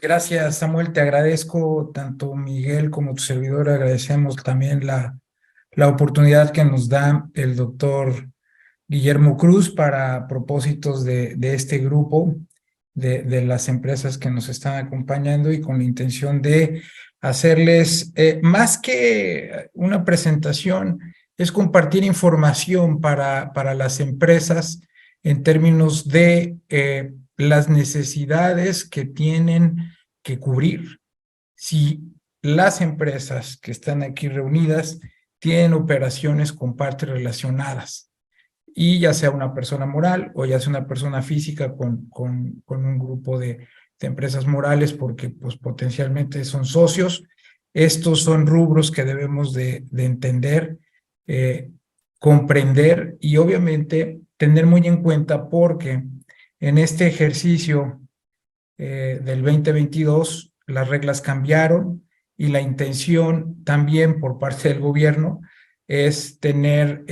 Gracias, Samuel. Te agradezco, tanto Miguel como tu servidor, agradecemos también la oportunidad que nos da el doctor Guillermo Cruz para propósitos de este grupo, de las empresas que nos están acompañando y con la intención de hacerles, más que una presentación, es compartir información para las empresas en términos de las necesidades que tienen que cubrir. Si las empresas que están aquí reunidas tienen operaciones con partes relacionadas, y ya sea una persona moral o ya sea una persona física con un grupo de empresas morales, porque pues potencialmente son socios. Estos son rubros que debemos de entender, eh, comprender y obviamente tener muy en cuenta, porque en este ejercicio del 2022 las reglas cambiaron y la intención también por parte del gobierno es tener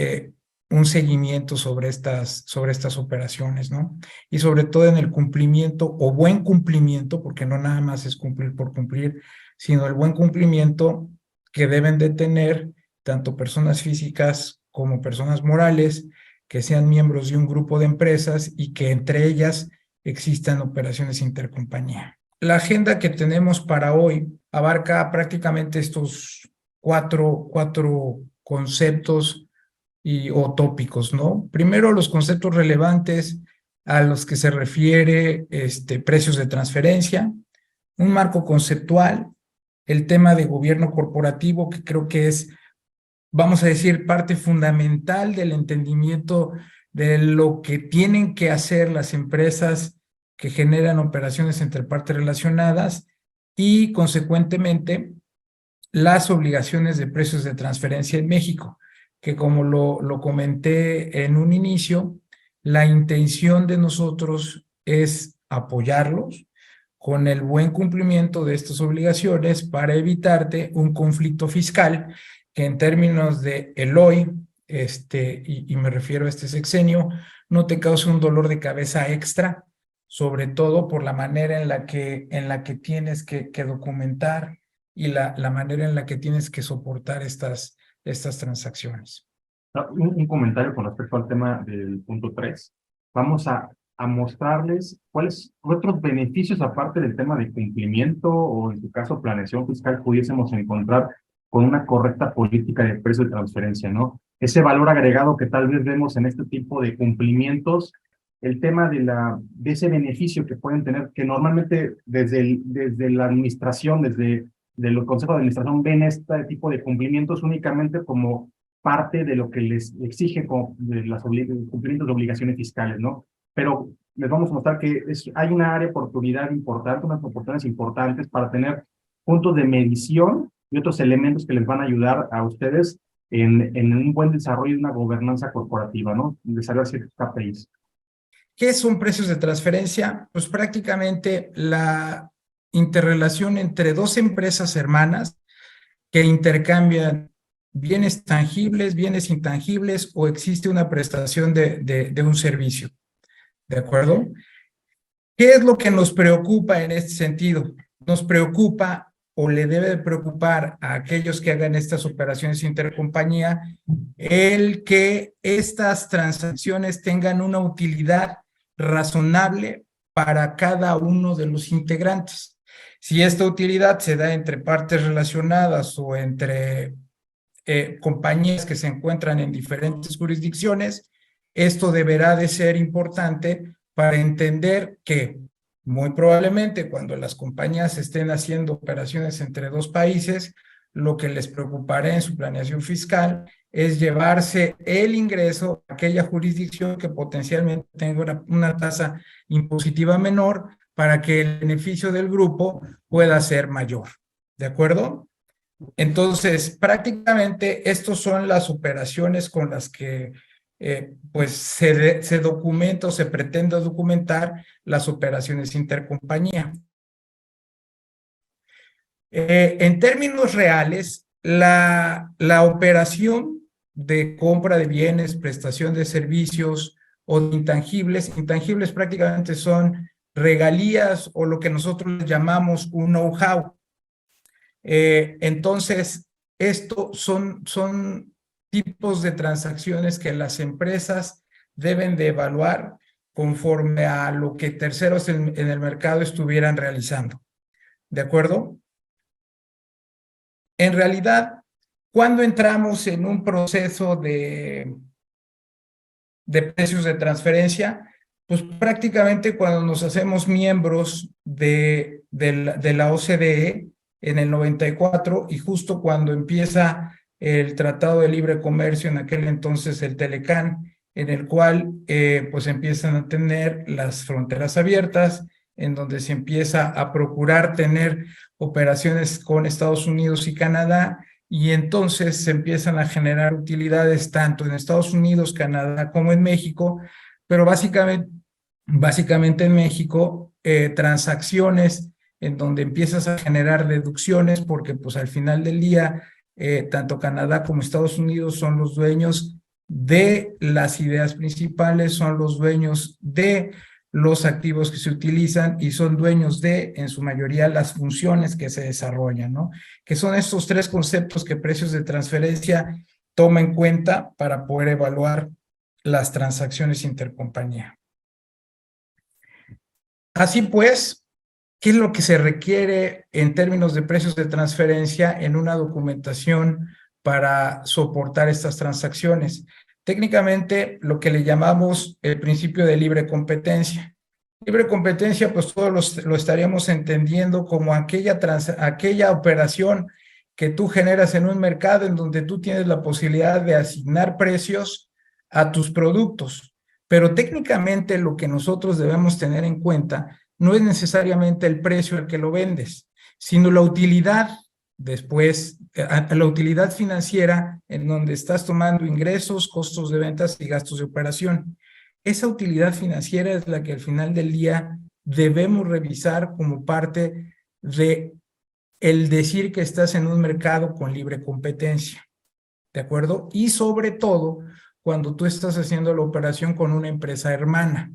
un seguimiento sobre estas operaciones, ¿no? Y sobre todo en el cumplimiento o buen cumplimiento, porque no nada más es cumplir por cumplir, sino el buen cumplimiento que deben de tener tanto personas físicas como personas morales que sean miembros de un grupo de empresas y que entre ellas existan operaciones intercompañía. La agenda que tenemos para hoy abarca prácticamente estos cuatro conceptos o tópicos, ¿no? Primero, los conceptos relevantes a los que se refiere precios de transferencia, un marco conceptual, el tema de gobierno corporativo, que creo que es, vamos a decir, parte fundamental del entendimiento de lo que tienen que hacer las empresas que generan operaciones entre partes relacionadas y, consecuentemente, las obligaciones de precios de transferencia en México, que como lo comenté en un inicio, la intención de nosotros es apoyarlos con el buen cumplimiento de estas obligaciones para evitarte un conflicto fiscal que en términos de el hoy, y me refiero a este sexenio, no te cause un dolor de cabeza extra, sobre todo por la manera en la que tienes que documentar y la manera en la que tienes que soportar estas transacciones. Un comentario con respecto al tema del punto 3. Vamos a mostrarles cuáles otros beneficios, aparte del tema de cumplimiento o, en tu caso, planeación fiscal, pudiésemos encontrar con una correcta política de precio de transferencia, ¿no? Ese valor agregado que tal vez vemos en este tipo de cumplimientos, el tema de ese beneficio que pueden tener, que normalmente desde la administración, desde los consejos de administración, ven este tipo de cumplimientos únicamente como parte de lo que les exige de las cumplimientos de obligaciones fiscales, ¿no? Pero les vamos a mostrar que hay una área de oportunidad importante, unas oportunidades importantes para tener puntos de medición y otros elementos que les van a ayudar a ustedes en un buen desarrollo de una gobernanza corporativa, ¿no? Desarrollar ciertos KPIs. ¿Qué son precios de transferencia? Pues prácticamente la interrelación entre dos empresas hermanas que intercambian bienes tangibles, bienes intangibles, o existe una prestación de un servicio. ¿De acuerdo? ¿Qué es lo que nos preocupa en este sentido? Nos preocupa, o le debe de preocupar a aquellos que hagan estas operaciones intercompañía, el que estas transacciones tengan una utilidad razonable para cada uno de los integrantes. Si esta utilidad se da entre partes relacionadas o entre compañías que se encuentran en diferentes jurisdicciones, esto deberá de ser importante para entender que muy probablemente cuando las compañías estén haciendo operaciones entre dos países, lo que les preocupará en su planeación fiscal es llevarse el ingreso a aquella jurisdicción que potencialmente tenga una tasa impositiva menor para que el beneficio del grupo pueda ser mayor. ¿De acuerdo? Entonces, prácticamente estas son las operaciones con las que pues se documenta o se pretende documentar las operaciones intercompañía. En términos reales, la operación de compra de bienes, prestación de servicios o de intangibles prácticamente son regalías o lo que nosotros llamamos un know-how. Entonces, esto son tipos de transacciones que las empresas deben de evaluar conforme a lo que terceros en el mercado estuvieran realizando. ¿De acuerdo? En realidad, cuando entramos en un proceso de precios de transferencia, pues prácticamente cuando nos hacemos miembros de la OCDE en el 94 y justo cuando empieza el Tratado de Libre Comercio, en aquel entonces el Telecán, en el cual pues empiezan a tener las fronteras abiertas, en donde se empieza a procurar tener operaciones con Estados Unidos y Canadá, y entonces se empiezan a generar utilidades tanto en Estados Unidos, Canadá como en México, pero básicamente en México, transacciones en donde empiezas a generar deducciones porque pues al final del día, tanto Canadá como Estados Unidos son los dueños de las ideas principales, son los dueños de los activos que se utilizan y son dueños de, en su mayoría, las funciones que se desarrollan, ¿no? Que son estos tres conceptos que precios de transferencia toma en cuenta para poder evaluar las transacciones intercompañía. Así pues, ¿qué es lo que se requiere en términos de precios de transferencia en una documentación para soportar estas transacciones? Técnicamente, lo que le llamamos el principio de libre competencia. Libre competencia, pues todos lo estaríamos entendiendo como aquella operación que tú generas en un mercado en donde tú tienes la posibilidad de asignar precios a tus productos. Pero técnicamente lo que nosotros debemos tener en cuenta no es necesariamente el precio al que lo vendes, sino la utilidad después, la utilidad financiera en donde estás tomando ingresos, costos de ventas y gastos de operación. Esa utilidad financiera es la que al final del día debemos revisar como parte de el decir que estás en un mercado con libre competencia, ¿de acuerdo? Y sobre todo cuando tú estás haciendo la operación con una empresa hermana.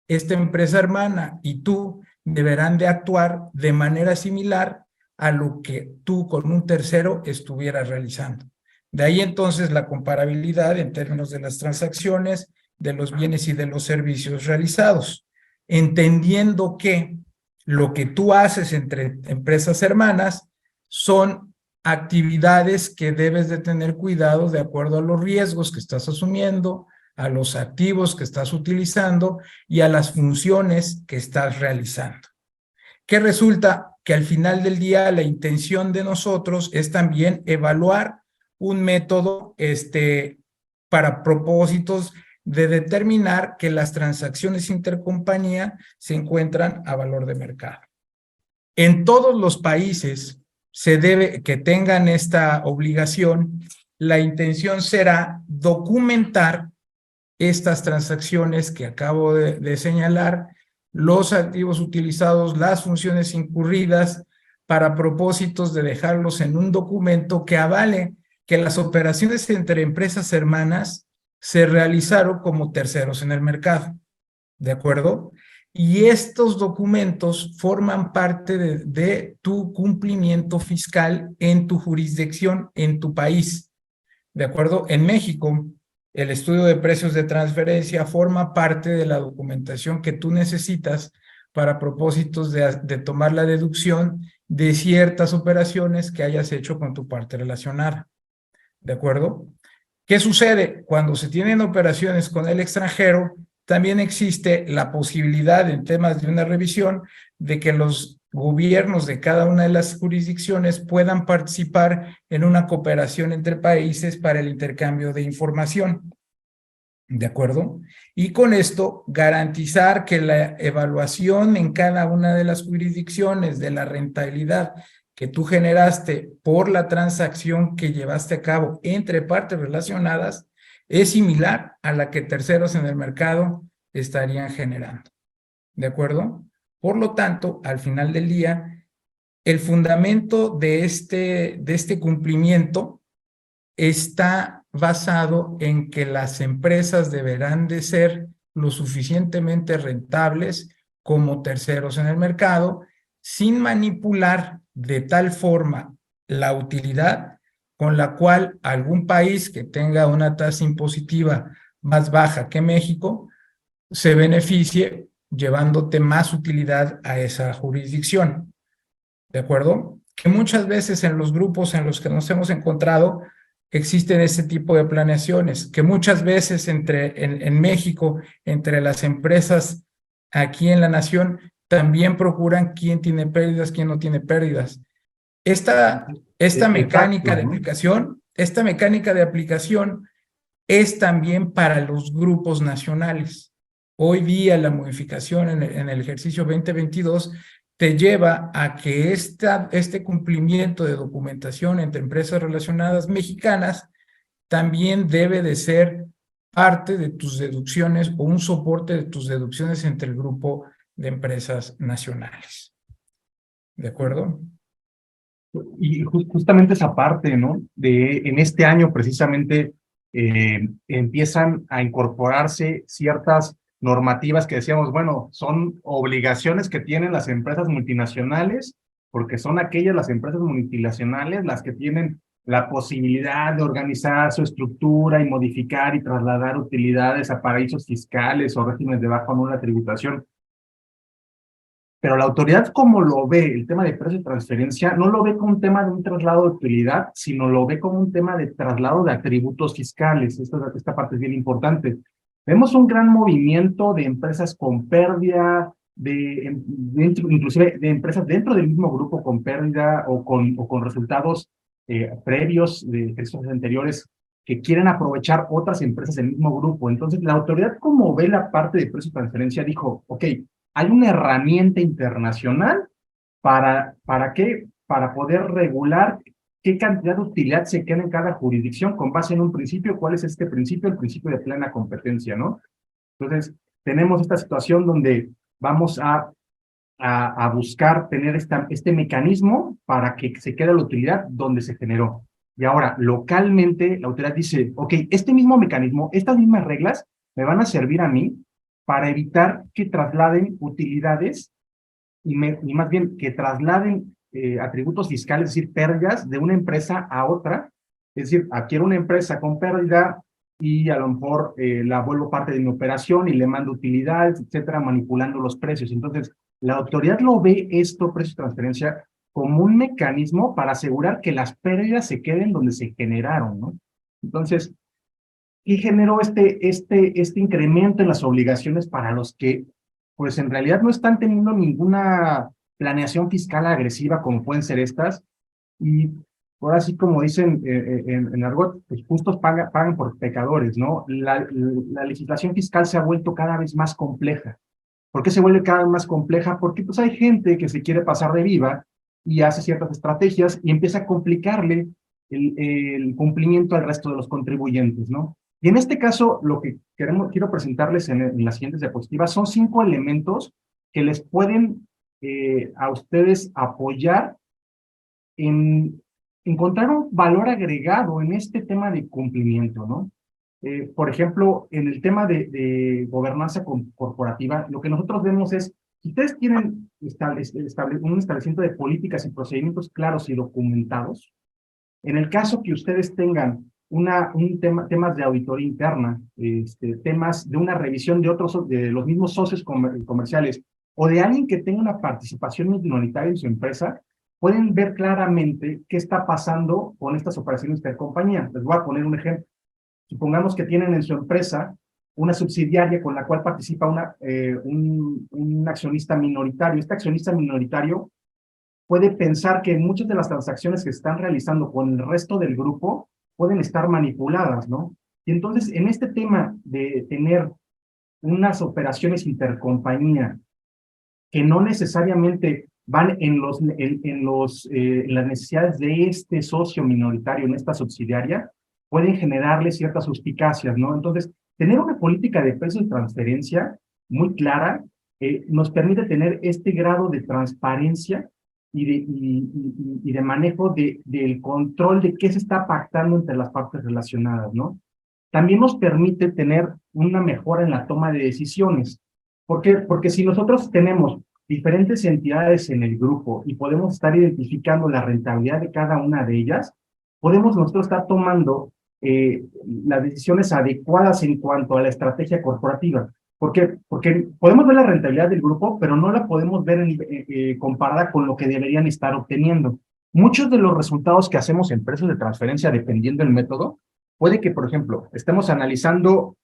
Esta empresa hermana y tú deberán de actuar de manera similar a lo que tú con un tercero estuvieras realizando. De ahí entonces la comparabilidad en términos de las transacciones, de los bienes y de los servicios realizados, entendiendo que lo que tú haces entre empresas hermanas son actividades que debes de tener cuidado de acuerdo a los riesgos que estás asumiendo, a los activos que estás utilizando y a las funciones que estás realizando. Que resulta que al final del día la intención de nosotros es también evaluar un método para propósitos de determinar que las transacciones intercompañía se encuentran a valor de mercado. En todos los países se debe que tengan esta obligación, la intención será documentar estas transacciones que acabo de señalar, los activos utilizados, las funciones incurridas, para propósitos de dejarlos en un documento que avale que las operaciones entre empresas hermanas se realizaron como terceros en el mercado, ¿de acuerdo? Y estos documentos forman parte de tu cumplimiento fiscal en tu jurisdicción, en tu país, ¿de acuerdo? En México, el estudio de precios de transferencia forma parte de la documentación que tú necesitas para propósitos de tomar la deducción de ciertas operaciones que hayas hecho con tu parte relacionada, ¿de acuerdo? ¿Qué sucede? Cuando se tienen operaciones con el extranjero, también existe la posibilidad en temas de una revisión de que los gobiernos de cada una de las jurisdicciones puedan participar en una cooperación entre países para el intercambio de información, ¿de acuerdo? Y con esto garantizar que la evaluación en cada una de las jurisdicciones de la rentabilidad que tú generaste por la transacción que llevaste a cabo entre partes relacionadas es similar a la que terceros en el mercado estarían generando, ¿de acuerdo? Por lo tanto, al final del día, el fundamento de este cumplimiento está basado en que las empresas deberán de ser lo suficientemente rentables como terceros en el mercado, sin manipular de tal forma la utilidad con la cual algún país que tenga una tasa impositiva más baja que México se beneficie llevándote más utilidad a esa jurisdicción. ¿De acuerdo? Que muchas veces en los grupos en los que nos hemos encontrado existen ese tipo de planeaciones, que muchas veces en México, entre las empresas aquí en la nación, también procuran quién tiene pérdidas, quién no tiene pérdidas. Esta mecánica Exacto, de ¿no? aplicación, esta mecánica de aplicación es también para los grupos nacionales. Hoy día la modificación en el ejercicio 2022 te lleva a que este cumplimiento de documentación entre empresas relacionadas mexicanas también debe de ser parte de tus deducciones o un soporte de tus deducciones entre el grupo de empresas nacionales. ¿De acuerdo? Y justamente esa parte, ¿no? En este año precisamente empiezan a incorporarse ciertas normativas que decíamos, bueno, son obligaciones que tienen las empresas multinacionales, porque son aquellas las empresas multinacionales las que tienen la posibilidad de organizar su estructura y modificar y trasladar utilidades a paraísos fiscales o regímenes de baja o nula tributación. Pero la autoridad, como lo ve el tema de precio de transferencia, no lo ve como un tema de un traslado de utilidad, sino lo ve como un tema de traslado de atributos fiscales. Esta parte es bien importante. Vemos un gran movimiento de empresas con pérdida, inclusive de empresas dentro del mismo grupo con pérdida o con resultados previos de ejercicios anteriores que quieren aprovechar otras empresas del mismo grupo. Entonces, la autoridad, como ve la parte de precio de transferencia, dijo, ok, hay una herramienta internacional ¿para qué? Para poder regular qué cantidad de utilidad se queda en cada jurisdicción con base en un principio. ¿Cuál es este principio? El principio de plena competencia, ¿no? Entonces, tenemos esta situación donde vamos a buscar tener este mecanismo para que se quede la utilidad donde se generó. Y ahora, localmente, la autoridad dice, ok, este mismo mecanismo, estas mismas reglas me van a servir a mí para evitar que trasladen utilidades y más bien que trasladen atributos fiscales, es decir, pérdidas de una empresa a otra. Es decir, adquiero una empresa con pérdida y a lo mejor la vuelvo parte de mi operación y le mando utilidades, etcétera, manipulando los precios. Entonces, la autoridad lo ve esto, precio de transferencia, como un mecanismo para asegurar que las pérdidas se queden donde se generaron, ¿no? Entonces, y generó este incremento en las obligaciones para los que, pues en realidad no están teniendo ninguna planeación fiscal agresiva como pueden ser estas, y ahora sí como dicen en argot, pues justos pagan por pecadores, ¿no? La legislación fiscal se ha vuelto cada vez más compleja. ¿Por qué se vuelve cada vez más compleja? Porque pues hay gente que se quiere pasar de viva y hace ciertas estrategias y empieza a complicarle el cumplimiento al resto de los contribuyentes, ¿no? Y en este caso, lo que quiero presentarles en las siguientes diapositivas son 5 elementos que les pueden a ustedes apoyar en encontrar un valor agregado en este tema de cumplimiento, ¿no? Por ejemplo, en el tema de gobernanza corporativa, lo que nosotros vemos es, si ustedes tienen un establecimiento de políticas y procedimientos claros y documentados, en el caso que ustedes tengan temas de auditoría interna, temas de una revisión de los mismos socios comerciales o de alguien que tenga una participación minoritaria en su empresa, pueden ver claramente qué está pasando con estas operaciones de compañía. Les voy a poner un ejemplo. Supongamos que tienen en su empresa una subsidiaria con la cual participa un accionista minoritario. Este accionista minoritario puede pensar que muchas de las transacciones que se están realizando con el resto del grupo pueden estar manipuladas, ¿no? Y entonces, en este tema de tener unas operaciones intercompañía que no necesariamente van en las necesidades de este socio minoritario en esta subsidiaria, pueden generarle ciertas suspicacias, ¿no? Entonces, tener una política de precios de transferencia muy clara nos permite tener este grado de transparencia y de manejo del control de qué se está pactando entre las partes relacionadas, ¿no? También nos permite tener una mejora en la toma de decisiones. ¿Por qué? Porque si nosotros tenemos diferentes entidades en el grupo y podemos estar identificando la rentabilidad de cada una de ellas, podemos nosotros estar tomando las decisiones adecuadas en cuanto a la estrategia corporativa. ¿Por qué? Porque podemos ver la rentabilidad del grupo, pero no la podemos ver comparada con lo que deberían estar obteniendo. Muchos de los resultados que hacemos en precios de transferencia, dependiendo del método, puede que, por ejemplo, estemos analizando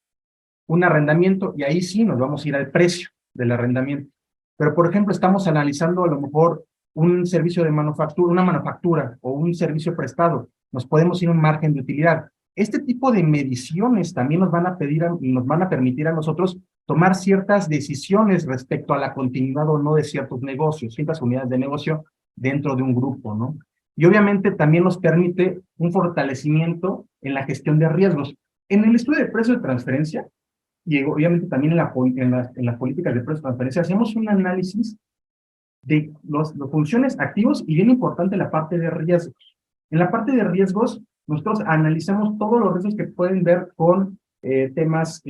un arrendamiento y ahí sí nos vamos a ir al precio del arrendamiento. Pero, por ejemplo, estamos analizando a lo mejor un servicio de manufactura, una manufactura o un servicio prestado. Nos podemos ir a un margen de utilidad. Este tipo de mediciones también nos van a nos van a permitir a nosotros tomar ciertas decisiones respecto a la continuidad o no de ciertos negocios, ciertas unidades de negocio dentro de un grupo, ¿no? Y obviamente también nos permite un fortalecimiento en la gestión de riesgos. En el estudio de precio de transferencia, y obviamente también en las políticas de precios de transferencia, hacemos un análisis de las funciones activos y bien importante la parte de riesgos. En la parte de riesgos, nosotros analizamos todos los riesgos que pueden ver con temas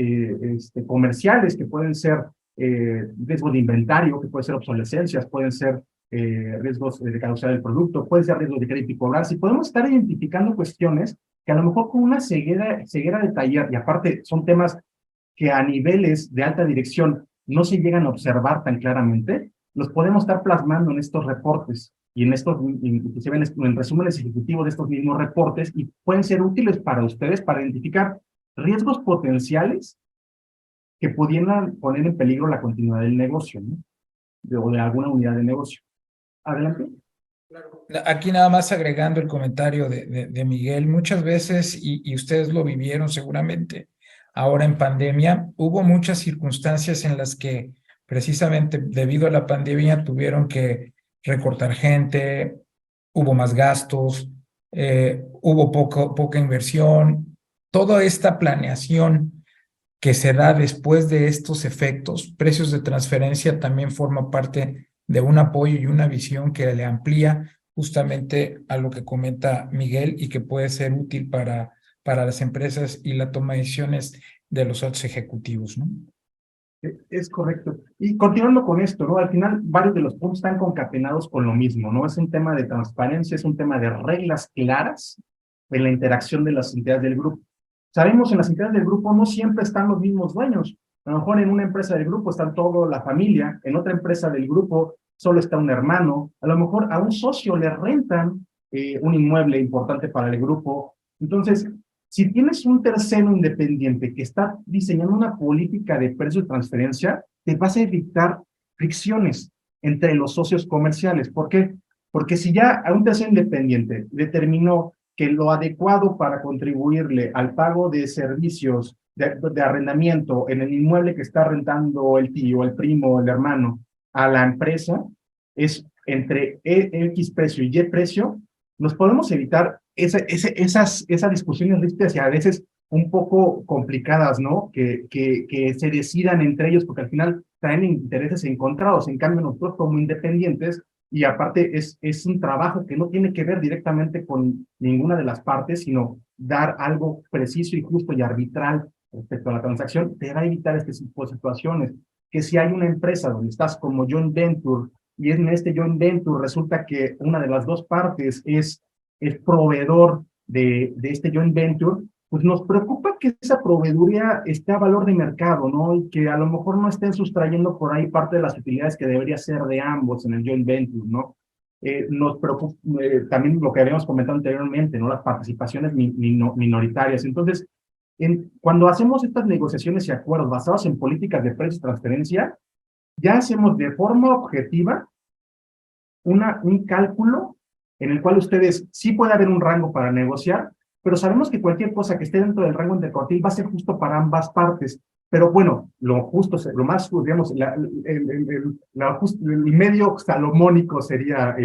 comerciales, que pueden ser riesgos de inventario, que pueden ser obsolescencias, pueden ser riesgos de caducidad del producto, pueden ser riesgos de crédito y cobranza, y podemos estar identificando cuestiones que a lo mejor con una ceguera de taller, y aparte son temas que a niveles de alta dirección no se llegan a observar tan claramente, los podemos estar plasmando en estos reportes y en estos, inclusive en resúmenes ejecutivos de estos mismos reportes, y pueden ser útiles para ustedes para identificar riesgos potenciales que pudieran poner en peligro la continuidad del negocio, ¿no? O de alguna unidad de negocio. Adelante. Aquí nada más agregando el comentario de Miguel, muchas veces, y ustedes lo vivieron seguramente, ahora en pandemia, hubo muchas circunstancias en las que precisamente debido a la pandemia tuvieron que recortar gente, hubo más gastos, hubo poca inversión. Toda esta planeación que se da después de estos efectos, precios de transferencia también forma parte de un apoyo y una visión que le amplía justamente a lo que comenta Miguel y que puede ser útil para las empresas y la toma de decisiones de los altos ejecutivos, ¿no? Es correcto. Y continuando con esto, ¿no? Al final, varios de los puntos están concatenados con lo mismo, ¿no? Es un tema de transparencia, es un tema de reglas claras en la interacción de las entidades del grupo. Sabemos en las entidades del grupo no siempre están los mismos dueños. A lo mejor en una empresa del grupo están toda la familia, en otra empresa del grupo solo está un hermano, a lo mejor a un socio le rentan un inmueble importante para el grupo. Entonces, si tienes un tercero independiente que está diseñando una política de precio de transferencia, te vas a evitar fricciones entre los socios comerciales. ¿Por qué? Porque si ya a un tercero independiente determinó que lo adecuado para contribuirle al pago de servicios de arrendamiento en el inmueble que está rentando el tío, el primo, el hermano a la empresa es entre X precio y Y precio, nos podemos evitar esas discusiones ríspidas y a veces un poco complicadas, ¿no? Que se decidan entre ellos porque al final traen intereses encontrados. En cambio, nosotros como independientes, y aparte es un trabajo que no tiene que ver directamente con ninguna de las partes, sino dar algo preciso y justo y arbitral respecto a la transacción, te va a evitar este tipo de situaciones. Que si hay una empresa donde estás como joint venture y en este joint venture resulta que una de las dos partes es proveedor de este joint venture, pues nos preocupa que esa proveeduría esté a valor de mercado, ¿no? Y que a lo mejor no estén sustrayendo por ahí parte de las utilidades que debería ser de ambos en el joint venture, ¿no? Nos preocupa también lo que habíamos comentado anteriormente, ¿no? Las participaciones minoritarias. Entonces, cuando hacemos estas negociaciones y acuerdos basados en políticas de precios y transferencia, ya hacemos de forma objetiva un cálculo en el cual ustedes sí puede haber un rango para negociar, pero sabemos que cualquier cosa que esté dentro del rango intercortil va a ser justo para ambas partes. Pero bueno, lo justo, lo más, digamos, el medio salomónico sería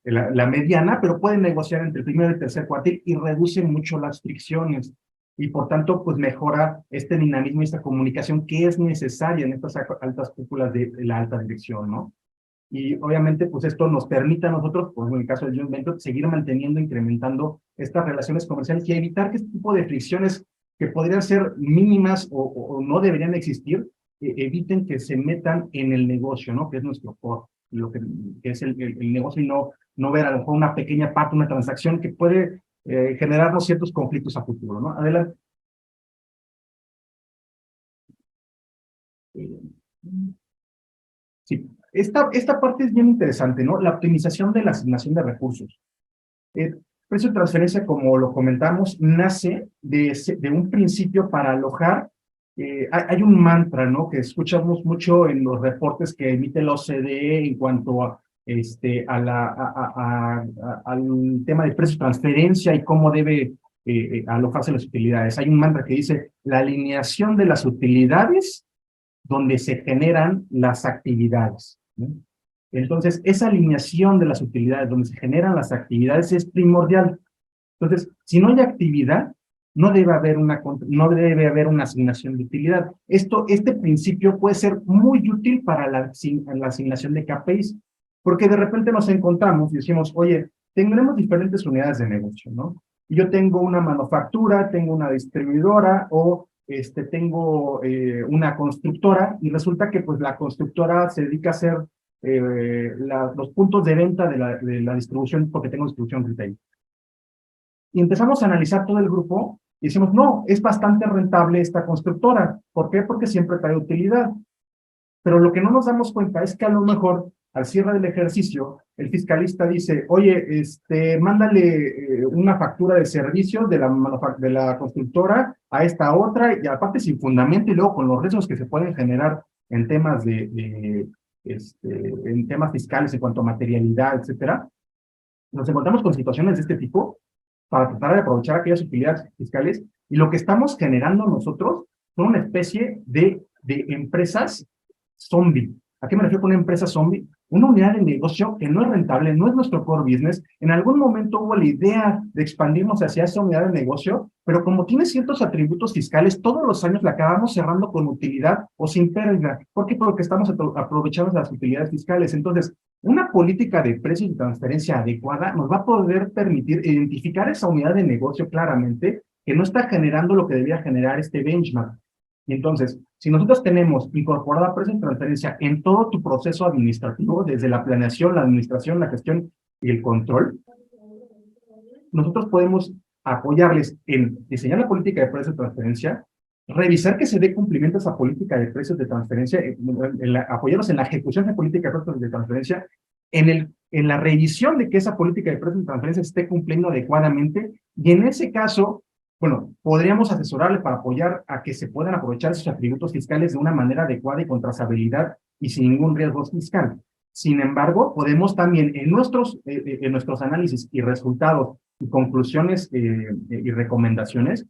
la mediana, pero pueden negociar entre el primero y el tercer cuartil y reducen mucho las fricciones. Y por tanto, pues mejora este dinamismo y esta comunicación que es necesaria en estas altas cúpulas de la alta dirección, ¿no? Y obviamente, pues esto nos permite a nosotros, pues en el caso del joint venture, seguir manteniendo, incrementando estas relaciones comerciales y evitar que este tipo de fricciones que podrían ser mínimas o no deberían existir, eviten que se metan en el negocio, ¿no? Que es nuestro core, que es el negocio y no ver a lo mejor una pequeña parte, una transacción que puede generarnos ciertos conflictos a futuro, ¿no? Adelante. Sí, esta parte es bien interesante, ¿no? La optimización de la asignación de recursos. El precio de transferencia, como lo comentamos, nace de un principio para alojar. Hay un mantra, ¿no? Que escuchamos mucho en los reportes que emite la OCDE en cuanto al tema de precio de transferencia y cómo debe alojarse las utilidades. Hay un mantra que dice la alineación de las utilidades donde se generan las actividades, ¿no? Entonces, esa alineación de las utilidades donde se generan las actividades es primordial. Entonces, si no hay actividad, no debe haber una asignación de utilidad. Este principio puede ser muy útil para la asignación de KPIs, porque de repente nos encontramos y decimos, oye, tendremos diferentes unidades de negocio, ¿no? Y yo tengo una manufactura, tengo una distribuidora o tengo una constructora y resulta que pues la constructora se dedica a hacer los puntos de venta de la distribución porque tengo distribución retail. Y empezamos a analizar todo el grupo y decimos, no, es bastante rentable esta constructora. ¿Por qué? Porque siempre trae utilidad. Pero lo que no nos damos cuenta es que a lo mejor al cierre del ejercicio, el fiscalista dice, oye, mándale una factura de servicios de la constructora a esta otra, y aparte sin fundamento, y luego con los riesgos que se pueden generar en temas en temas fiscales en cuanto a materialidad, etcétera. Nos encontramos con situaciones de este tipo para tratar de aprovechar aquellas utilidades fiscales, y lo que estamos generando nosotros son una especie de empresas zombie. ¿A qué me refiero con una empresa zombie? Una unidad de negocio que no es rentable, no es nuestro core business. En algún momento hubo la idea de expandirnos hacia esa unidad de negocio, pero como tiene ciertos atributos fiscales, todos los años la acabamos cerrando con utilidad o sin pérdida. ¿Por qué? Porque estamos aprovechando las utilidades fiscales. Entonces, una política de precios y transferencia adecuada nos va a poder permitir identificar esa unidad de negocio claramente que no está generando lo que debía generar este benchmark. Y entonces, si nosotros tenemos incorporada precios y transferencia en todo tu proceso administrativo, desde la planeación, la administración, la gestión y el control, nosotros podemos apoyarles en diseñar la política de precios de transferencia, revisar que se dé cumplimiento a esa política de precios de transferencia, apoyarlos en la ejecución de política de precios de transferencia, en la revisión de que esa política de precios de transferencia esté cumpliendo adecuadamente, y en ese caso, bueno, podríamos asesorarle para apoyar a que se puedan aprovechar sus atributos fiscales de una manera adecuada y con trazabilidad y sin ningún riesgo fiscal. Sin embargo, podemos también en nuestros análisis y resultados y conclusiones y recomendaciones,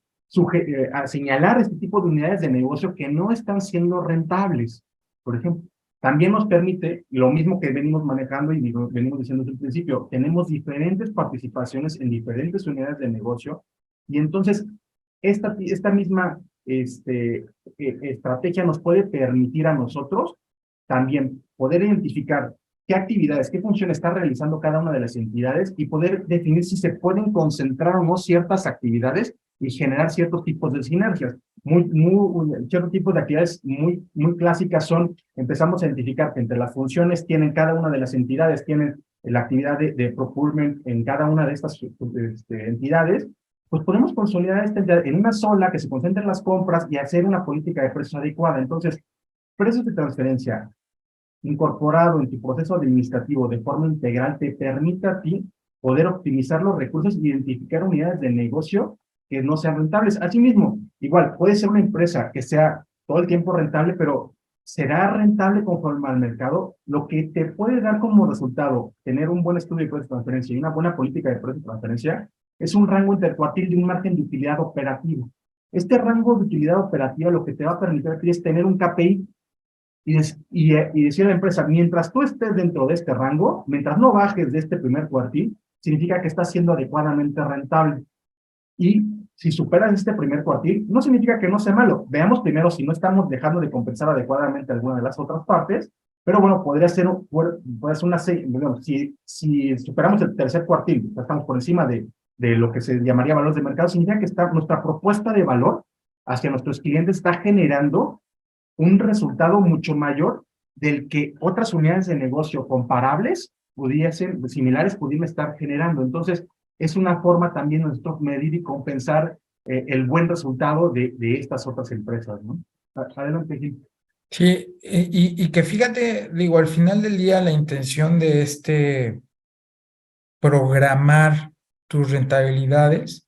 a señalar este tipo de unidades de negocio que no están siendo rentables. Por ejemplo, también nos permite, lo mismo que venimos manejando y venimos diciendo desde el principio, tenemos diferentes participaciones en diferentes unidades de negocio, y entonces esta misma estrategia nos puede permitir a nosotros también poder identificar qué actividades, qué funciones está realizando cada una de las entidades y poder definir si se pueden concentrar o no ciertas actividades y generar ciertos tipos de sinergias. Ciertos tipos de actividades muy clásicas son, empezamos a identificar que entre las funciones tienen cada una de las entidades, tienen la actividad de procurement en cada una de estas entidades, pues podemos consolidar esta entidad en una sola que se concentre en las compras y hacer una política de precios adecuada. Entonces, precios de transferencia incorporado en tu proceso administrativo de forma integral te permite a ti poder optimizar los recursos e identificar unidades de negocio que no sean rentables. Asimismo, igual, puede ser una empresa que sea todo el tiempo rentable, pero será rentable conforme al mercado. Lo que te puede dar como resultado tener un buen estudio de precios de transferencia y una buena política de precios de transferencia es un rango intercuartil de un margen de utilidad operativo. Este rango de utilidad operativa lo que te va a permitir es tener un KPI y decir a la empresa, mientras tú estés dentro de este rango, mientras no bajes de este primer cuartil, significa que estás siendo adecuadamente rentable. Y si superas este primer cuartil, no significa que no sea malo. Veamos primero si no estamos dejando de compensar adecuadamente alguna de las otras partes, pero bueno, podría ser una serie, bueno, si superamos el tercer cuartil, estamos por encima de lo que se llamaría valores de mercado, significa que nuestra propuesta de valor hacia nuestros clientes está generando un resultado mucho mayor del que otras unidades de negocio comparables pudiesen, similares, pudieran estar generando. Entonces, es una forma también de nosotros medir y compensar el buen resultado de estas otras empresas, ¿no? Adelante, Gil. Sí, y que fíjate, digo, al final del día la intención de programar tus rentabilidades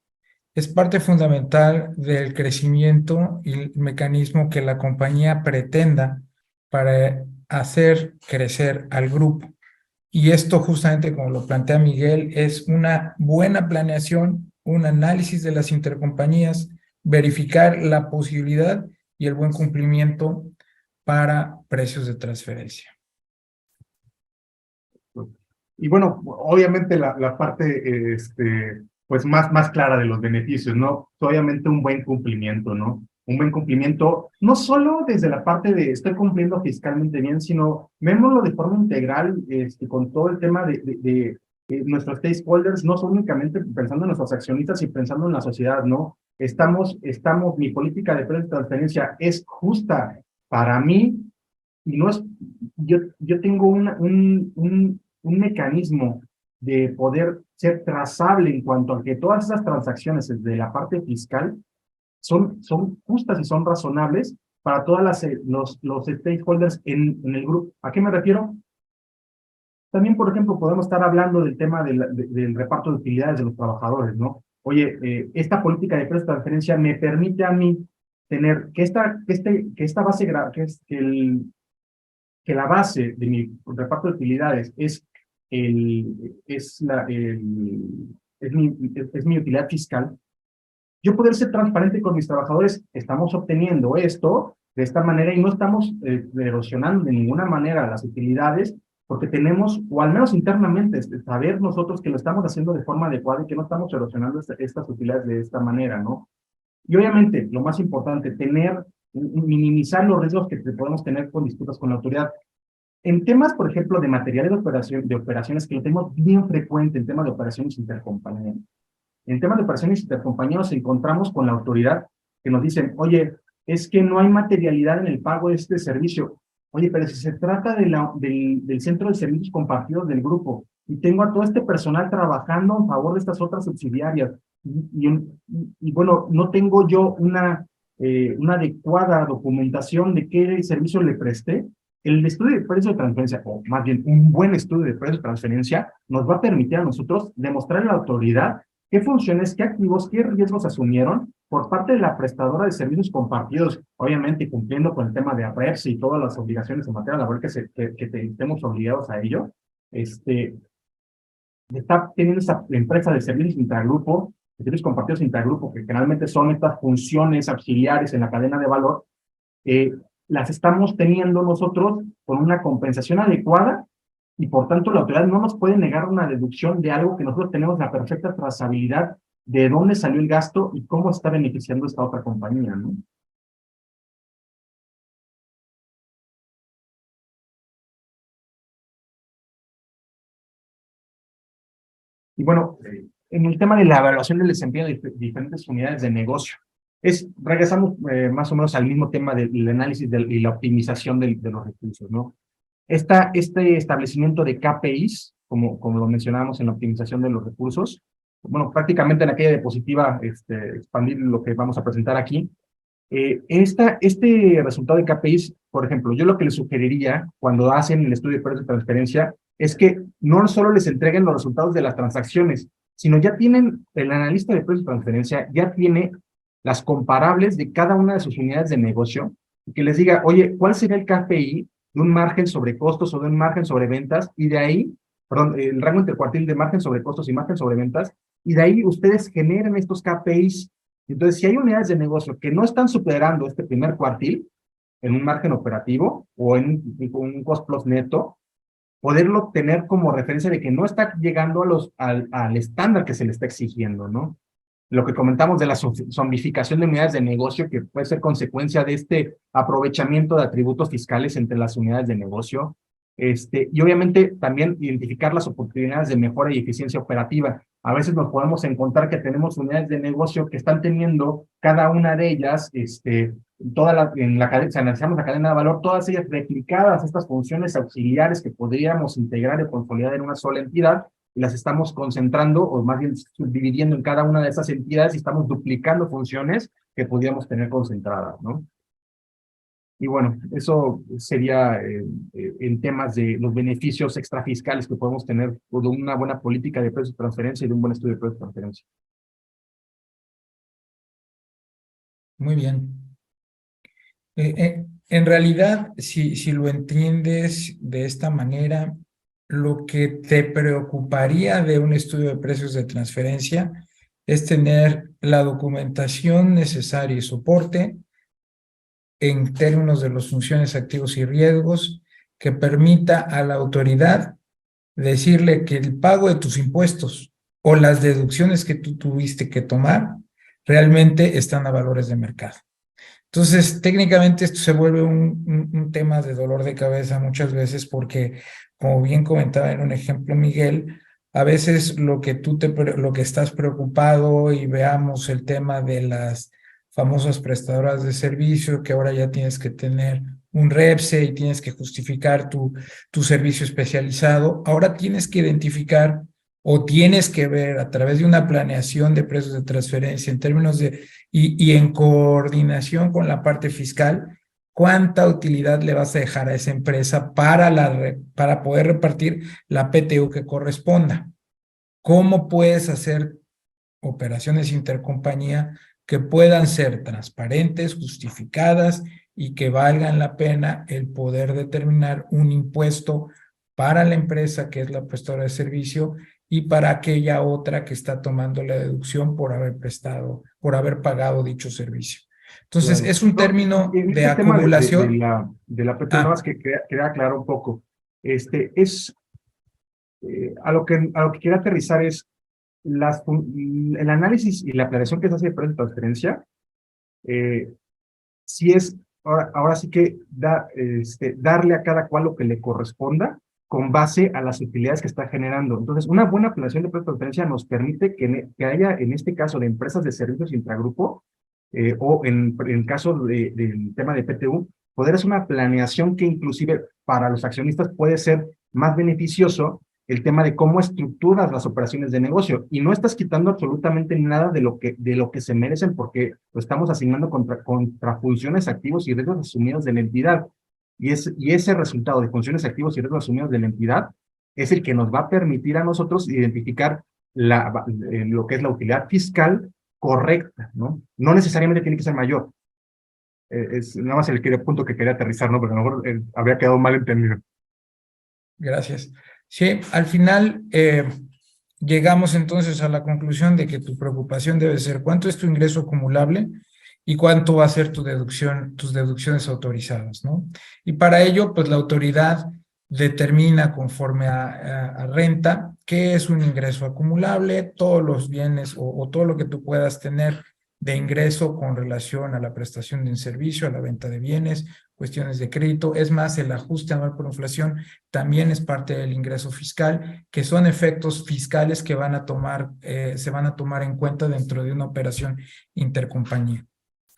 es parte fundamental del crecimiento y el mecanismo que la compañía pretenda para hacer crecer al grupo. Y esto justamente, como lo plantea Miguel, es una buena planeación, un análisis de las intercompañías, verificar la posibilidad y el buen cumplimiento para precios de transferencia. Y bueno, obviamente la parte, pues más clara de los beneficios, ¿no? Obviamente un buen cumplimiento, ¿no? Un buen cumplimiento, no solo desde la parte de estoy cumpliendo fiscalmente bien, sino vémoslo de forma integral, con todo el tema de nuestros stakeholders, no solo únicamente pensando en nuestros accionistas y pensando en la sociedad, ¿no? Mi política de precios de transferencia es justa para mí y no es, yo tengo un mecanismo de poder ser trazable en cuanto a que todas esas transacciones desde la parte fiscal son justas y son razonables para todas los stakeholders en el grupo. ¿A qué me refiero? También, por ejemplo, podemos estar hablando del tema del reparto de utilidades de los trabajadores, ¿no? Oye, esta política de presta de transferencia me permite a mí tener que esta base, que la base de mi reparto de utilidades es mi utilidad fiscal, yo poder ser transparente con mis trabajadores, estamos obteniendo esto de esta manera y no estamos erosionando de ninguna manera las utilidades, porque tenemos, o al menos internamente, saber nosotros que lo estamos haciendo de forma adecuada y que no estamos erosionando estas utilidades de esta manera, ¿no? Y obviamente, lo más importante, minimizar los riesgos que podemos tener con disputas con la autoridad. En temas, por ejemplo, de materiales de operaciones, que lo tenemos bien frecuente en temas de operaciones intercompañías. En temas de operaciones intercompañías nos encontramos con la autoridad que nos dicen, oye, es que no hay materialidad en el pago de este servicio. Oye, pero si se trata del centro de servicios compartidos del grupo y tengo a todo este personal trabajando en favor de estas otras subsidiarias y bueno, no tengo yo una adecuada documentación de qué servicio le presté, el estudio de precios de transferencia, o más bien un buen estudio de precios de transferencia, nos va a permitir a nosotros demostrar a la autoridad qué funciones, qué activos, qué riesgos asumieron por parte de la prestadora de servicios compartidos, obviamente cumpliendo con el tema de AREPS y todas las obligaciones en materia laboral que estemos obligados a ello. Está teniendo esta empresa de servicios intragrupo, de servicios compartidos intragrupo, que generalmente son estas funciones auxiliares en la cadena de valor, las estamos teniendo nosotros con una compensación adecuada y por tanto la autoridad no nos puede negar una deducción de algo que nosotros tenemos la perfecta trazabilidad de dónde salió el gasto y cómo está beneficiando esta otra compañía, ¿no? Y bueno, en el tema de la evaluación del desempeño de diferentes unidades de negocio, regresamos más o menos al mismo tema del análisis y la optimización de los recursos, ¿no? Este establecimiento de KPIs, como lo mencionábamos en la optimización de los recursos, bueno, prácticamente en aquella diapositiva, expandir lo que vamos a presentar aquí, este resultado de KPIs, por ejemplo, yo lo que les sugeriría cuando hacen el estudio de precios de transferencia es que no solo les entreguen los resultados de las transacciones, sino ya tienen, el analista de precios de transferencia ya tiene las comparables de cada una de sus unidades de negocio y que les diga, oye, ¿cuál sería el KPI de un margen sobre costos o de un margen sobre ventas? Y de ahí, perdón, el rango intercuartil de margen sobre costos y margen sobre ventas, y de ahí ustedes generen estos KPIs. Entonces, si hay unidades de negocio que no están superando este primer cuartil en un margen operativo o en un cost plus neto, poderlo tener como referencia de que no está llegando al estándar que se le está exigiendo, ¿no? Lo que comentamos de la zombificación de unidades de negocio, que puede ser consecuencia de este aprovechamiento de atributos fiscales entre las unidades de negocio, y obviamente también identificar las oportunidades de mejora y eficiencia operativa. A veces nos podemos encontrar que tenemos unidades de negocio que están teniendo cada una de ellas en la cadena, si analizamos la cadena de valor, todas ellas replicadas, estas funciones auxiliares que podríamos integrar y consolidar en una sola entidad, y las estamos concentrando, o más bien subdividiendo en cada una de esas entidades, y estamos duplicando funciones que podríamos tener concentradas, ¿no? Y bueno, eso sería en temas de los beneficios extrafiscales que podemos tener de una buena política de precios de transferencia y de un buen estudio de precios de transferencia. Muy bien. En realidad, si lo entiendes de esta manera, lo que te preocuparía de un estudio de precios de transferencia es tener la documentación necesaria y soporte en términos de las funciones, activos y riesgos que permita a la autoridad decirle que el pago de tus impuestos o las deducciones que tú tuviste que tomar realmente están a valores de mercado. Entonces, técnicamente esto se vuelve un tema de dolor de cabeza muchas veces porque, como bien comentaba en un ejemplo Miguel, a veces lo que estás preocupado y veamos el tema de las famosas prestadoras de servicio, que ahora ya tienes que tener un REPSE y tienes que justificar tu servicio especializado, ahora tienes que identificar o tienes que ver a través de una planeación de precios de transferencia en términos de y en coordinación con la parte fiscal, cuánta utilidad le vas a dejar a esa empresa para poder repartir la PTU que corresponda. ¿Cómo puedes hacer operaciones intercompañía que puedan ser transparentes, justificadas y que valgan la pena el poder determinar un impuesto para la empresa que es la prestadora de servicio y para aquella otra que está tomando la deducción por haber por haber pagado dicho servicio? Entonces, Claro. es un No, término en de este tema acumulación. de la PTU, nada Ah, más que queda claro un poco, es a lo que quiero aterrizar es el análisis y la planeación que se hace de precios de transferencia, eh, si es, ahora sí que darle a cada cual lo que le corresponda con base a las utilidades que está generando. Entonces, una buena planeación de precios de transferencia nos permite que haya, en este caso, de empresas de servicios intragrupo, o en caso del tema de PTU, poder hacer una planeación que inclusive para los accionistas puede ser más beneficioso el tema de cómo estructuras las operaciones de negocio y no estás quitando absolutamente nada de lo que se merecen porque lo estamos asignando contra funciones, activos y riesgos asumidos de la entidad. Y ese resultado de funciones, activos y riesgos asumidos de la entidad es el que nos va a permitir a nosotros identificar lo que es la utilidad fiscal correcta, ¿no? No necesariamente tiene que ser mayor. Es nada más punto que quería aterrizar, ¿no? Porque a lo mejor habría quedado mal entendido. gracias. Sí, al final llegamos entonces a la conclusión de que tu preocupación debe ser cuánto es tu ingreso acumulable y cuánto va a ser tu deducción, tus deducciones autorizadas, ¿no? Y para ello, pues la autoridad determina conforme a renta qué es un ingreso acumulable, todos los bienes o todo lo que tú puedas tener de ingreso con relación a la prestación de un servicio, a la venta de bienes, cuestiones de crédito. Es más, el ajuste anual por inflación también es parte del ingreso fiscal, que son efectos fiscales que se van a tomar en cuenta dentro de una operación intercompañía.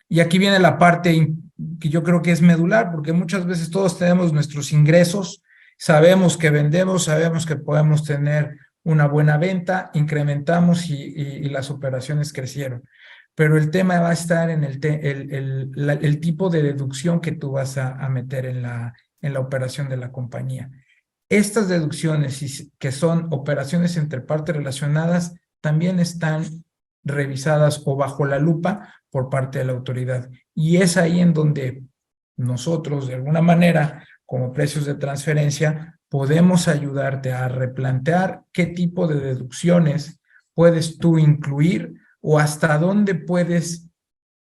Y aquí viene la parte que yo creo que es medular, porque muchas veces todos tenemos nuestros ingresos, sabemos que vendemos, sabemos que podemos tener una buena venta, incrementamos y las operaciones crecieron. Pero el tema va a estar en el tipo de deducción que tú vas a meter en la operación de la compañía. Estas deducciones, que son operaciones entre partes relacionadas, también están revisadas o bajo la lupa por parte de la autoridad. Y es ahí en donde nosotros, de alguna manera, como precios de transferencia, podemos ayudarte a replantear qué tipo de deducciones puedes tú incluir o hasta dónde puedes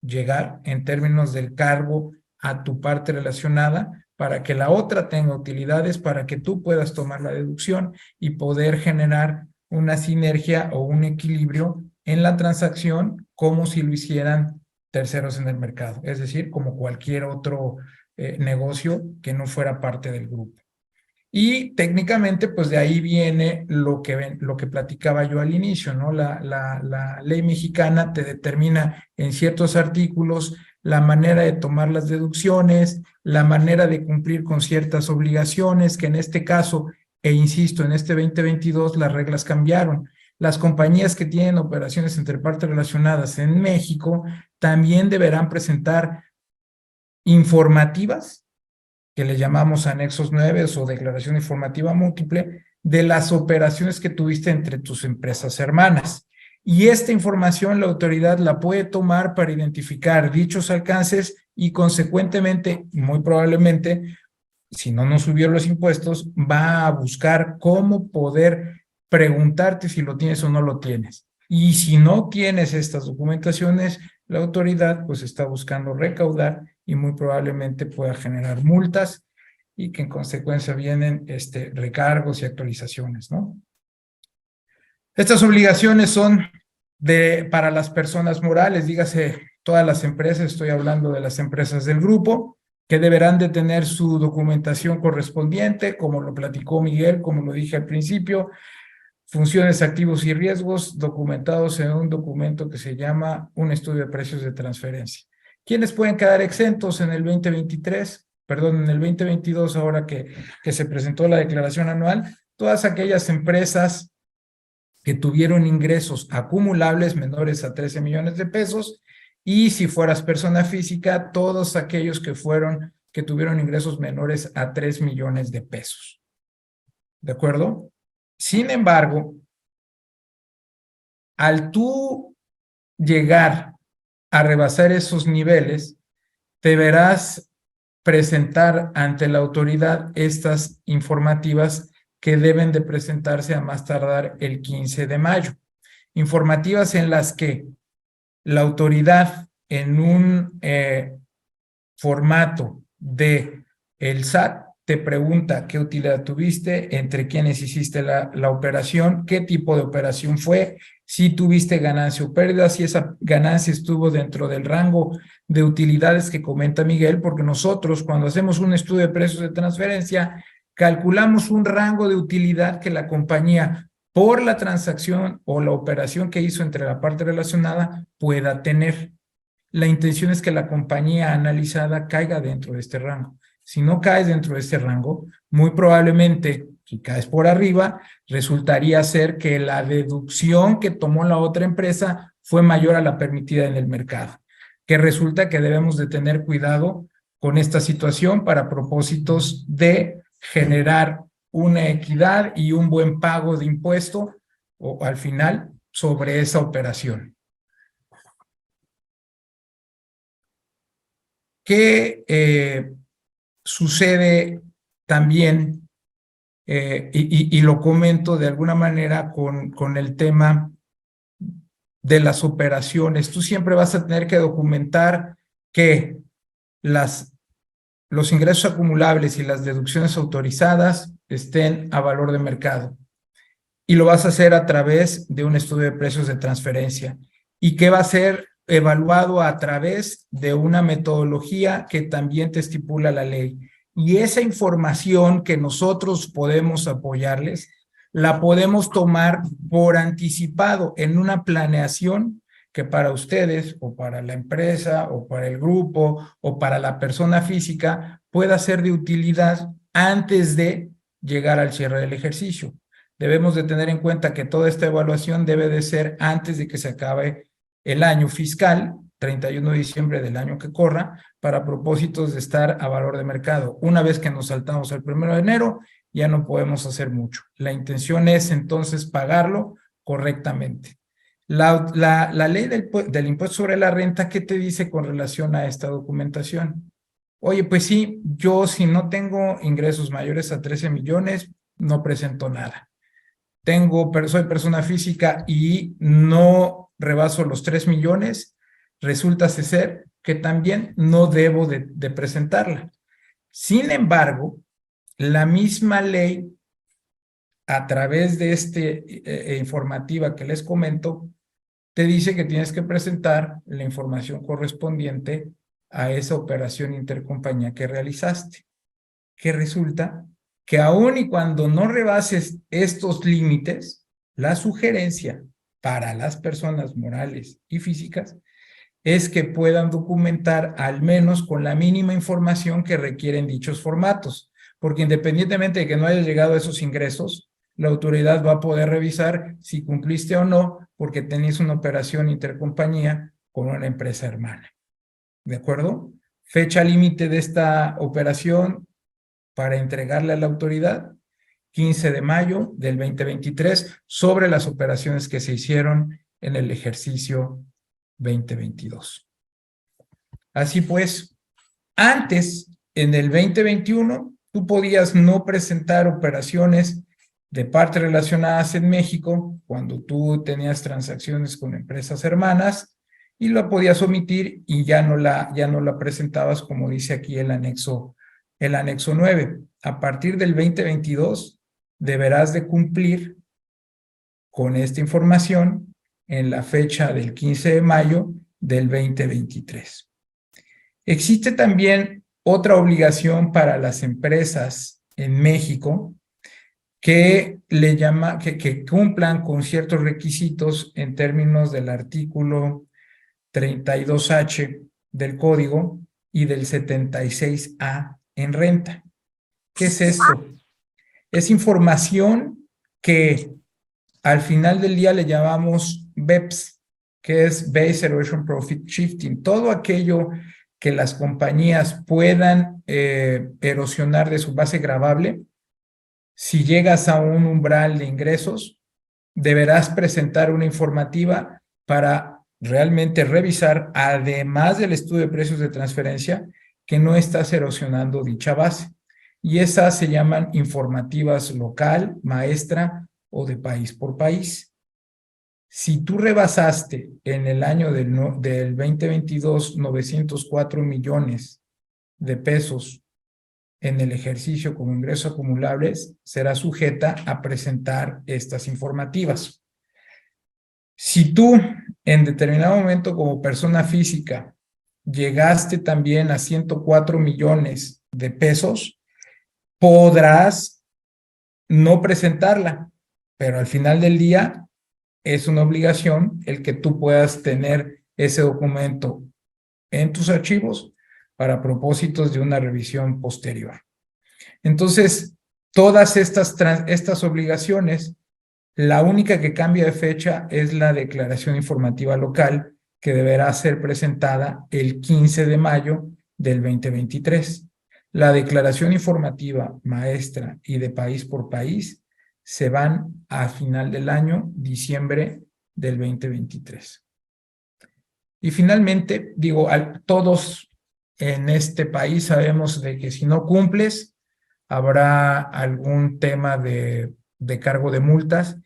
llegar en términos del cargo a tu parte relacionada para que la otra tenga utilidades, para que tú puedas tomar la deducción y poder generar una sinergia o un equilibrio en la transacción como si lo hicieran terceros en el mercado, es decir, como cualquier otro negocio que no fuera parte del grupo. Y técnicamente, pues de ahí viene lo que platicaba yo al inicio, ¿no? La ley mexicana te determina en ciertos artículos la manera de tomar las deducciones, la manera de cumplir con ciertas obligaciones, que en este caso, e insisto, en este 2022 las reglas cambiaron. Las compañías que tienen operaciones entre partes relacionadas en México también deberán presentar informativas, que le llamamos anexos 9 o declaración informativa múltiple, de las operaciones que tuviste entre tus empresas hermanas. Y esta información la autoridad la puede tomar para identificar dichos alcances y consecuentemente, muy probablemente, si no nos subieron los impuestos, va a buscar cómo poder preguntarte si lo tienes o no lo tienes. Y si no tienes estas documentaciones, la autoridad pues está buscando recaudar y muy probablemente pueda generar multas y que en consecuencia vienen recargos y actualizaciones, ¿no? Estas obligaciones son para las personas morales, dígase todas las empresas, estoy hablando de las empresas del grupo, que deberán de tener su documentación correspondiente, como lo platicó Miguel, como lo dije al principio, funciones, activos y riesgos documentados en un documento que se llama un estudio de precios de transferencia. ¿Quiénes pueden quedar exentos en el 2023? Perdón, en el 2022, ahora que se presentó la declaración anual, todas aquellas empresas que tuvieron ingresos acumulables menores a 13 millones de pesos y si fueras persona física, todos aquellos que tuvieron ingresos menores a 3 millones de pesos. ¿De acuerdo? Sin embargo, al tú llegar a rebasar esos niveles, deberás presentar ante la autoridad estas informativas que deben de presentarse a más tardar el 15 de mayo. Informativas en las que la autoridad en un formato de el SAT te pregunta qué utilidad tuviste, entre quiénes hiciste la operación, qué tipo de operación fue, si tuviste ganancia o pérdida, si esa ganancia estuvo dentro del rango de utilidades que comenta Miguel, porque nosotros cuando hacemos un estudio de precios de transferencia, calculamos un rango de utilidad que la compañía por la transacción o la operación que hizo entre la parte relacionada pueda tener. La intención es que la compañía analizada caiga dentro de este rango. Si no caes dentro de este rango, muy probablemente, si caes por arriba, resultaría ser que la deducción que tomó la otra empresa fue mayor a la permitida en el mercado, que resulta que debemos de tener cuidado con esta situación para propósitos de generar una equidad y un buen pago de impuesto o al final sobre esa operación. ¿Qué sucede también, y lo comento de alguna manera con el tema de las operaciones? Tú siempre vas a tener que documentar que los ingresos acumulables y las deducciones autorizadas estén a valor de mercado. Y lo vas a hacer a través de un estudio de precios de transferencia. ¿Y qué va a ser evaluado a través de una metodología que también te estipula la ley? Y esa información que nosotros podemos apoyarles, la podemos tomar por anticipado en una planeación que para ustedes o para la empresa o para el grupo o para la persona física pueda ser de utilidad antes de llegar al cierre del ejercicio. Debemos de tener en cuenta que toda esta evaluación debe de ser antes de que se acabe el año fiscal, 31 de diciembre del año que corra, para propósitos de estar a valor de mercado. Una vez que nos saltamos el 1 de enero, ya no podemos hacer mucho. La intención es entonces pagarlo correctamente. La ley del impuesto sobre la renta, ¿qué te dice con relación a esta documentación? Oye, pues sí, yo si no tengo ingresos mayores a 13 millones, no presento nada. Soy persona física y no rebaso los 3 millones, resulta ser que también no debo de presentarla. Sin embargo, la misma ley, a través de informativa que les comento, te dice que tienes que presentar la información correspondiente a esa operación intercompañía que realizaste, que resulta que aun y cuando no rebases estos límites, la sugerencia para las personas morales y físicas es que puedan documentar al menos con la mínima información que requieren dichos formatos, porque independientemente de que no hayas llegado a esos ingresos, la autoridad va a poder revisar si cumpliste o no, porque tenías una operación intercompañía con una empresa hermana. ¿De acuerdo? Fecha límite de esta operación para entregarle a la autoridad, 15 de mayo del 2023, sobre las operaciones que se hicieron en el ejercicio 2022. Así pues, antes, en el 2021, tú podías no presentar operaciones de partes relacionadas en México cuando tú tenías transacciones con empresas hermanas y lo podías omitir y ya no la presentabas, como dice aquí el anexo 9. A partir del 2022 deberás de cumplir con esta información en la fecha del 15 de mayo del 2023. Existe también otra obligación para las empresas en México que cumplan con ciertos requisitos en términos del artículo 32H del código y del 76A en renta. ¿Qué es esto? Es información que al final del día le llamamos BEPS, que es Base Erosion Profit Shifting. Todo aquello que las compañías puedan erosionar de su base gravable, si llegas a un umbral de ingresos, deberás presentar una informativa para realmente revisar, además del estudio de precios de transferencia, que no estás erosionando dicha base. Y esas se llaman informativas local, maestra o de país por país. Si tú rebasaste en el año del 2022 904 millones de pesos en el ejercicio como ingresos acumulables, será sujeta a presentar estas informativas. Si tú en determinado momento como persona física llegaste también a 104 millones de pesos, podrás no presentarla, pero al final del día es una obligación el que tú puedas tener ese documento en tus archivos para propósitos de una revisión posterior. Entonces, todas estas obligaciones, la única que cambia de fecha es la declaración informativa local, que deberá ser presentada el 15 de mayo del 2023. La declaración informativa maestra y de país por país se van a final del año, diciembre del 2023. Y finalmente, digo, todos en este país sabemos de que si no cumples, habrá algún tema de cargo de multas.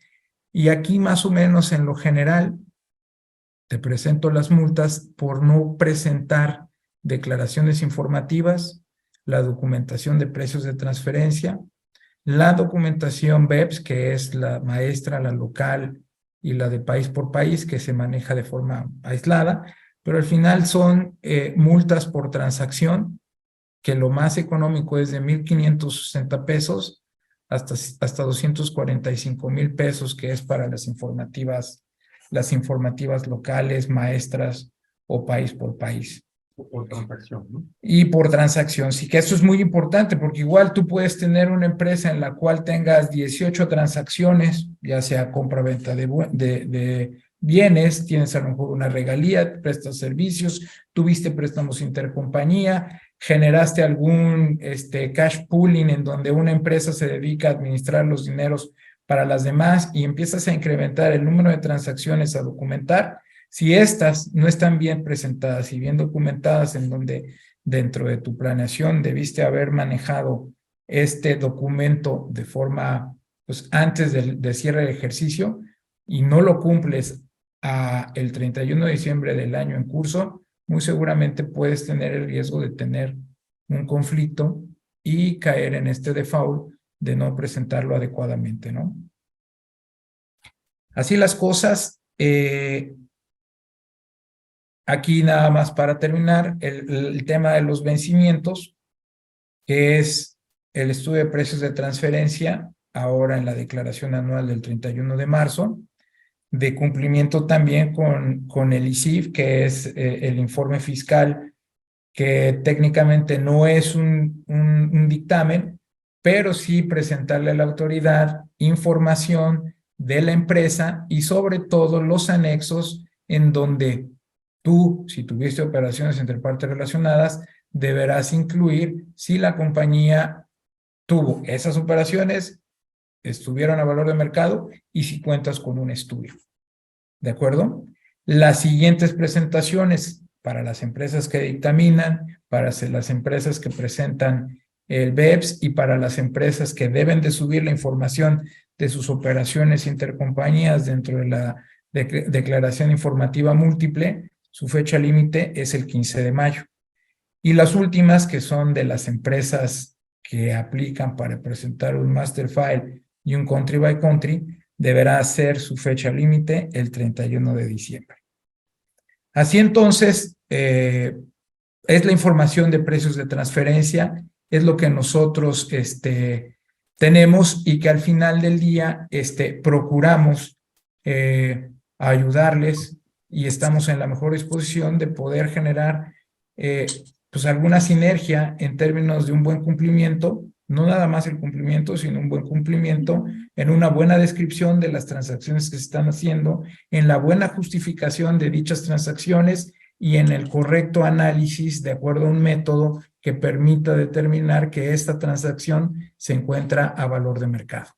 Y aquí más o menos en lo general, te presento las multas por no presentar declaraciones informativas, la documentación de precios de transferencia, la documentación BEPS, que es la maestra, la local y la de país por país, que se maneja de forma aislada, pero al final son multas por transacción, que lo más económico es de 1,560 pesos hasta 245,000 pesos, que es para las informativas locales, maestras o país por país. Por transacción, ¿no? Y por transacción, sí que eso es muy importante, porque igual tú puedes tener una empresa en la cual tengas 18 transacciones, ya sea compra-venta de bienes, tienes a lo mejor una regalía, prestas servicios, tuviste préstamos intercompañía, generaste algún cash pooling en donde una empresa se dedica a administrar los dineros para las demás y empiezas a incrementar el número de transacciones a documentar. Si estas no están bien presentadas y bien documentadas, en donde dentro de tu planeación debiste haber manejado este documento de forma, pues antes de cierre del ejercicio, y no lo cumples el 31 de diciembre del año en curso, muy seguramente puedes tener el riesgo de tener un conflicto y caer en este default de no presentarlo adecuadamente, ¿no? Así las cosas. Aquí nada más para terminar, el tema de los vencimientos, que es el estudio de precios de transferencia, ahora en la declaración anual del 31 de marzo, de cumplimiento también con el ICIF, que es el informe fiscal, que técnicamente no es un dictamen, pero sí presentarle a la autoridad información de la empresa y sobre todo los anexos en donde tú, si tuviste operaciones entre partes relacionadas, deberás incluir si la compañía tuvo esas operaciones, estuvieron a valor de mercado y si cuentas con un estudio. ¿De acuerdo? Las siguientes presentaciones para las empresas que dictaminan, para las empresas que presentan el BEPS y para las empresas que deben de subir la información de sus operaciones intercompañías dentro de la declaración informativa múltiple, su fecha límite es el 15 de mayo. Y las últimas, que son de las empresas que aplican para presentar un master file y un country by country, deberá ser su fecha límite el 31 de diciembre. Así entonces, es la información de precios de transferencia, es lo que nosotros tenemos y que al final del día procuramos ayudarles y estamos en la mejor disposición de poder generar pues alguna sinergia en términos de un buen cumplimiento, no nada más el cumplimiento, sino un buen cumplimiento en una buena descripción de las transacciones que se están haciendo, en la buena justificación de dichas transacciones y en el correcto análisis de acuerdo a un método que permita determinar que esta transacción se encuentra a valor de mercado.